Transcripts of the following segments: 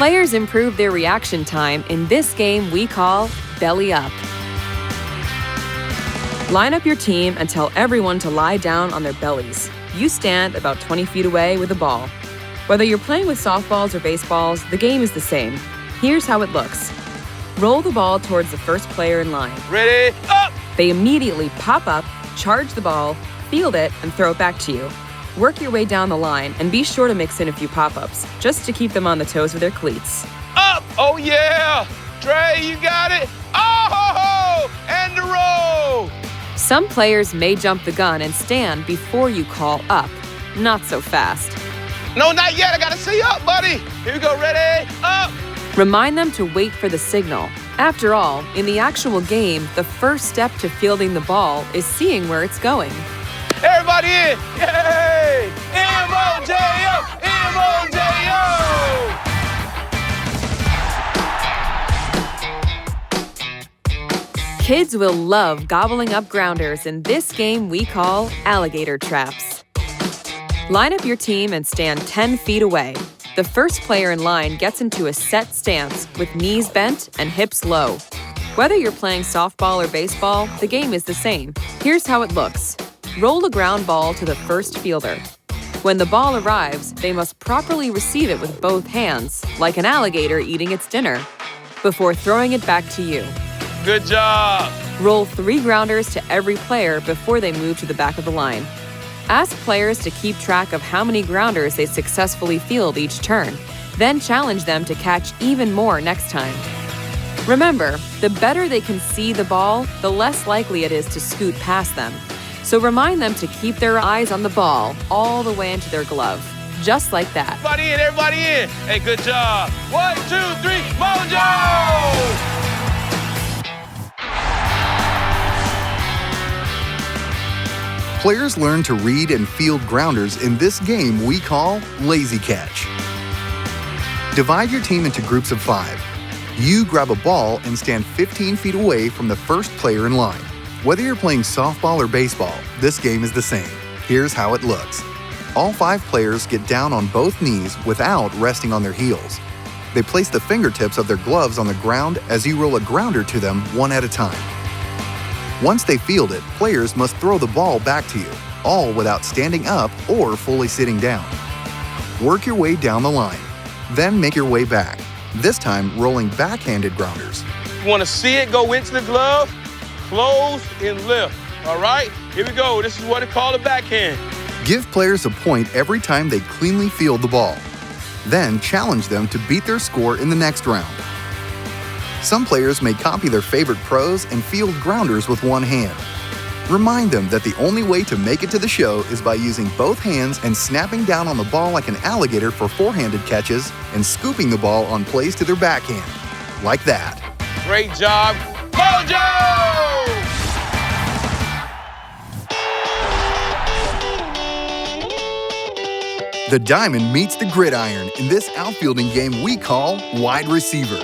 Players improve their reaction time in this game we call Belly Up. Line up your team and tell everyone to lie down on their bellies. You stand about 20 feet away with a ball. Whether you're playing with softballs or baseballs, the game is the same. Here's how it looks. Roll the ball towards the first player in line. Ready, up! They immediately pop up, charge the ball, field it, and throw it back to you. Work your way down the line and be sure to mix in a few pop-ups, just to keep them on the toes with their cleats. Up! Oh yeah! Trey, you got it! Oh! And the roll! Some players may jump the gun and stand before you call up. Not so fast. No, not yet. I gotta see up, buddy. Here we go. Ready, up! Remind them to wait for the signal. After all, in the actual game, the first step to fielding the ball is seeing where it's going. Everybody in! Yay! MOJO! MOJO! Kids will love gobbling up grounders in this game we call Alligator Traps. Line up your team and stand 10 feet away. The first player in line gets into a set stance with knees bent and hips low. Whether you're playing softball or baseball, the game is the same. Here's how it looks. Roll a ground ball to the first fielder. When the ball arrives, they must properly receive it with both hands, like an alligator eating its dinner, before throwing it back to you. Good job! Roll 3 grounders to every player before they move to the back of the line. Ask players to keep track of how many grounders they successfully field each turn, then challenge them to catch even more next time. Remember, the better they can see the ball, the less likely it is to scoot past them. So remind them to keep their eyes on the ball all the way into their glove, just like that. Everybody in, everybody in. Hey, good job. 1, 2, 3, MOJO! Players learn to read and field grounders in this game we call Lazy Catch. Divide your team into groups of 5. You grab a ball and stand 15 feet away from the first player in line. Whether you're playing softball or baseball, this game is the same. Here's how it looks. All 5 players get down on both knees without resting on their heels. They place the fingertips of their gloves on the ground as you roll a grounder to them one at a time. Once they field it, players must throw the ball back to you, all without standing up or fully sitting down. Work your way down the line, then make your way back, this time rolling backhanded grounders. You want to see it go into the glove, close, and lift. All right? Here we go. This is what it's called a backhand. Give players a point every time they cleanly field the ball. Then challenge them to beat their score in the next round. Some players may copy their favorite pros and field grounders with one hand. Remind them that the only way to make it to the show is by using both hands and snapping down on the ball like an alligator for forehanded catches and scooping the ball on plays to their backhand. Like that. Great job. MOJO! The diamond meets the gridiron in this outfielding game we call wide receiver.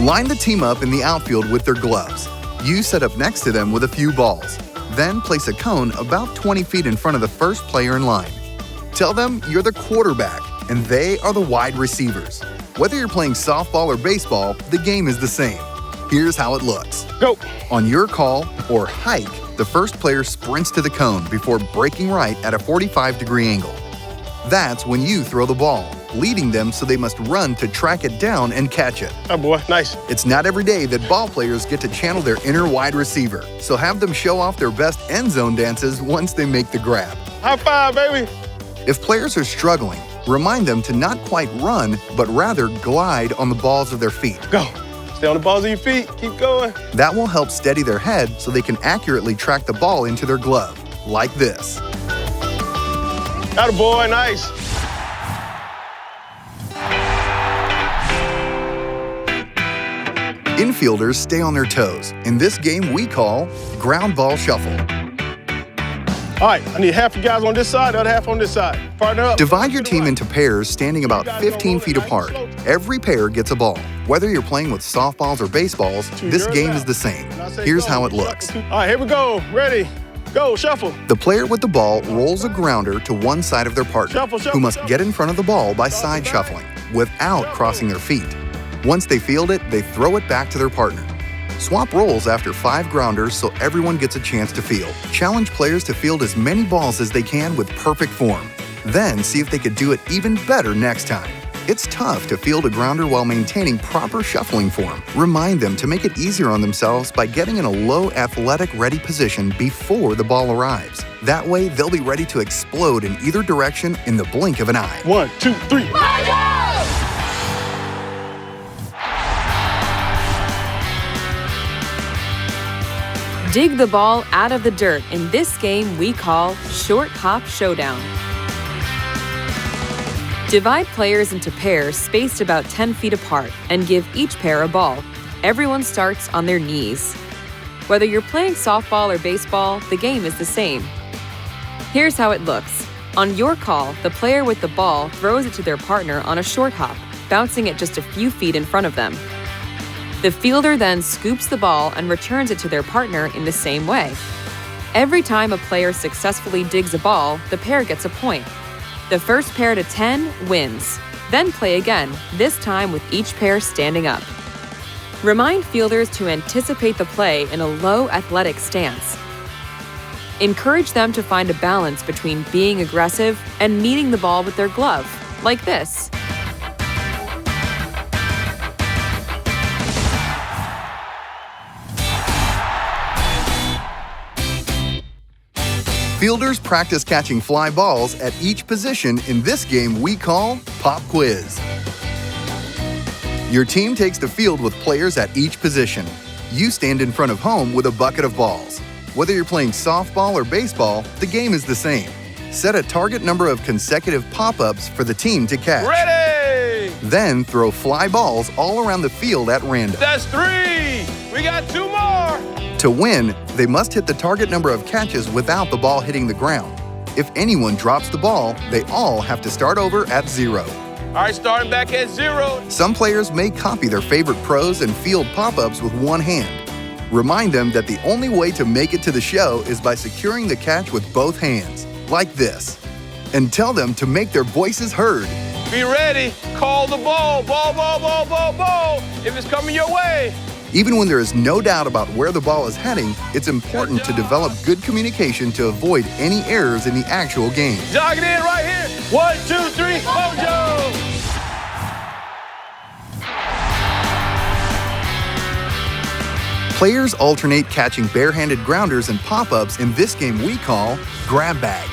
Line the team up in the outfield with their gloves. You set up next to them with a few balls. Then place a cone about 20 feet in front of the first player in line. Tell them you're the quarterback and they are the wide receivers. Whether you're playing softball or baseball, the game is the same. Here's how it looks. Go! On your call, or hike, the first player sprints to the cone before breaking right at a 45-degree angle. That's when you throw the ball, leading them so they must run to track it down and catch it. Oh boy, nice. It's not every day that ball players get to channel their inner wide receiver, so have them show off their best end zone dances once they make the grab. High five, baby. If players are struggling, remind them to not quite run, but rather glide on the balls of their feet. Go. Stay on the balls of your feet. Keep going. That will help steady their head so they can accurately track the ball into their glove, like this. Attaboy, nice. Infielders stay on their toes. In this game we call ground ball shuffle. All right, I need half you guys on this side, the other half on this side. Partner up. Divide your team into pairs standing about 15 feet apart. Every pair gets a ball. Whether you're playing with softballs or baseballs, this game is the same. Here's how it looks. All right, here we go. Ready? Go, shuffle. The player with the ball rolls a grounder to one side of their partner, who must get in front of the ball by side shuffling. without crossing their feet. Once they field it, they throw it back to their partner. Swap roles after 5 grounders so everyone gets a chance to field. Challenge players to field as many balls as they can with perfect form. Then see if they could do it even better next time. It's tough to field a grounder while maintaining proper shuffling form. Remind them to make it easier on themselves by getting in a low athletic ready position before the ball arrives. That way, they'll be ready to explode in either direction in the blink of an eye. 1, 2, 3. MOJO! Dig the ball out of the dirt in this game we call Short Hop Showdown. Divide players into pairs spaced about 10 feet apart and give each pair a ball. Everyone starts on their knees. Whether you're playing softball or baseball, the game is the same. Here's how it looks. On your call, the player with the ball throws it to their partner on a short hop, bouncing it just a few feet in front of them. The fielder then scoops the ball and returns it to their partner in the same way. Every time a player successfully digs a ball, the pair gets a point. The first pair to 10 wins. Then play again, this time with each pair standing up. Remind fielders to anticipate the play in a low athletic stance. Encourage them to find a balance between being aggressive and meeting the ball with their glove, like this. Fielders practice catching fly balls at each position in this game we call Pop Quiz. Your team takes the field with players at each position. You stand in front of home with a bucket of balls. Whether you're playing softball or baseball, the game is the same. Set a target number of consecutive pop-ups for the team to catch. Ready! Then throw fly balls all around the field at random. That's 3. We got 2 more. To win, they must hit the target number of catches without the ball hitting the ground. If anyone drops the ball, they all have to start over at 0. All right, starting back at 0. Some players may copy their favorite pros and field pop-ups with one hand. Remind them that the only way to make it to the show is by securing the catch with both hands, like this. And tell them to make their voices heard. Be ready. Call the ball. Ball, ball, ball, ball, ball. If it's coming your way. Even when there is no doubt about where the ball is heading, it's important to develop good communication to avoid any errors in the actual game. Jog it in right here. 1, 2, 3, MOJO! Players alternate catching barehanded grounders and pop-ups in this game we call Grab Bag.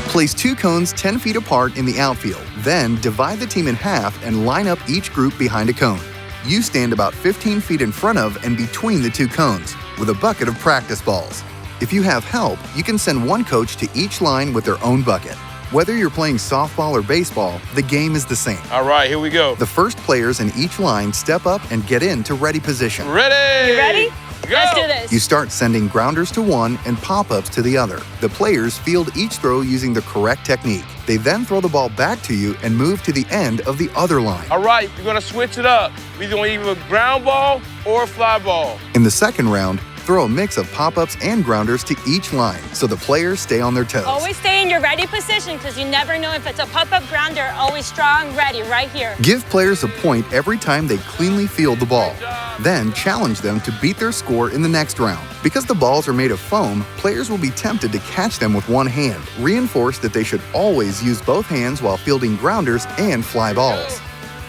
Place 2 cones 10 feet apart in the outfield. Then divide the team in half and line up each group behind a cone. You stand about 15 feet in front of and between the 2 cones with a bucket of practice balls. If you have help, you can send one coach to each line with their own bucket. Whether you're playing softball or baseball, the game is the same. All right, here we go. The first players in each line step up and get into ready position. Ready? You ready? Go. Let's do this. You start sending grounders to one and pop-ups to the other. The players field each throw using the correct technique. They then throw the ball back to you and move to the end of the other line. All right, we're going to switch it up. We're going to either a ground ball or a fly ball. In the second round, throw a mix of pop-ups and grounders to each line so the players stay on their toes. Always stay in your ready position because you never know if it's a pop-up grounder. Always strong, ready, right here. Give players a point every time they cleanly field the ball. Then challenge them to beat their score in the next round. Because the balls are made of foam, players will be tempted to catch them with one hand. Reinforce that they should always use both hands while fielding grounders and fly balls.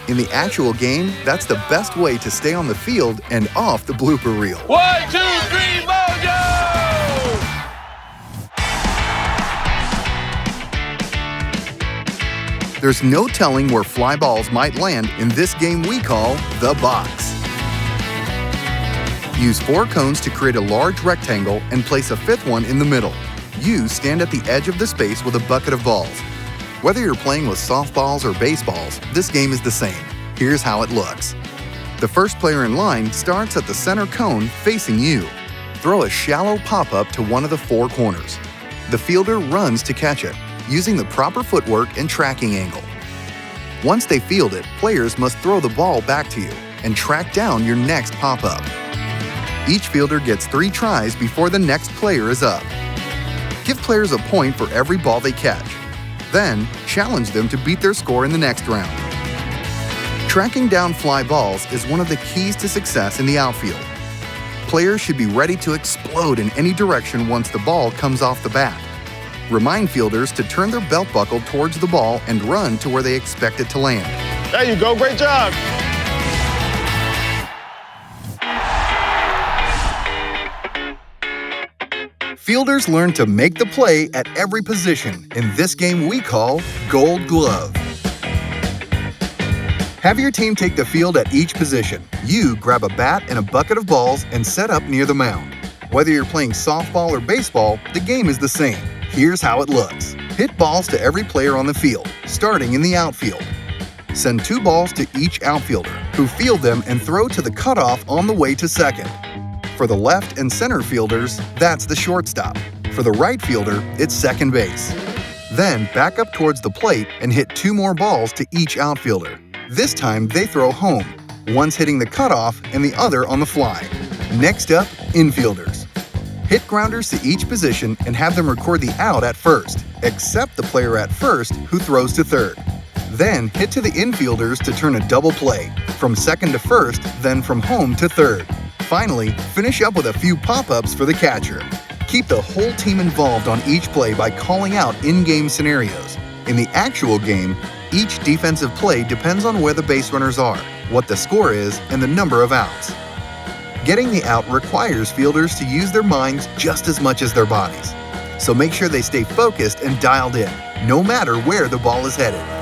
In the actual game, that's the best way to stay on the field and off the blooper reel. 1, 2, 3, MOJO! There's no telling where fly balls might land in this game we call the box. Use 4 cones to create a large rectangle and place a 5th one in the middle. You stand at the edge of the space with a bucket of balls. Whether you're playing with softballs or baseballs, this game is the same. Here's how it looks. The first player in line starts at the center cone facing you. Throw a shallow pop-up to one of the 4 corners. The fielder runs to catch it, using the proper footwork and tracking angle. Once they field it, players must throw the ball back to you and track down your next pop-up. Each fielder gets 3 tries before the next player is up. Give players a point for every ball they catch. Then, challenge them to beat their score in the next round. Tracking down fly balls is one of the keys to success in the outfield. Players should be ready to explode in any direction once the ball comes off the bat. Remind fielders to turn their belt buckle towards the ball and run to where they expect it to land. There you go. Great job. Fielders learn to make the play at every position in this game we call Gold Glove. Have your team take the field at each position. You grab a bat and a bucket of balls and set up near the mound. Whether you're playing softball or baseball, the game is the same. Here's how it looks. Hit balls to every player on the field, starting in the outfield. Send 2 balls to each outfielder, who field them and throw to the cutoff on the way to second. For the left and center fielders, that's the shortstop. For the right fielder, it's second base. Then back up towards the plate and hit 2 more balls to each outfielder. This time they throw home, one's hitting the cutoff and the other on the fly. Next up, infielders. Hit grounders to each position and have them record the out at first, except the player at first who throws to third. Then hit to the infielders to turn a double play, from second to first, then from home to third. Finally, finish up with a few pop-ups for the catcher. Keep the whole team involved on each play by calling out in-game scenarios. In the actual game, each defensive play depends on where the base runners are, what the score is, and the number of outs. Getting the out requires fielders to use their minds just as much as their bodies. So make sure they stay focused and dialed in, no matter where the ball is headed.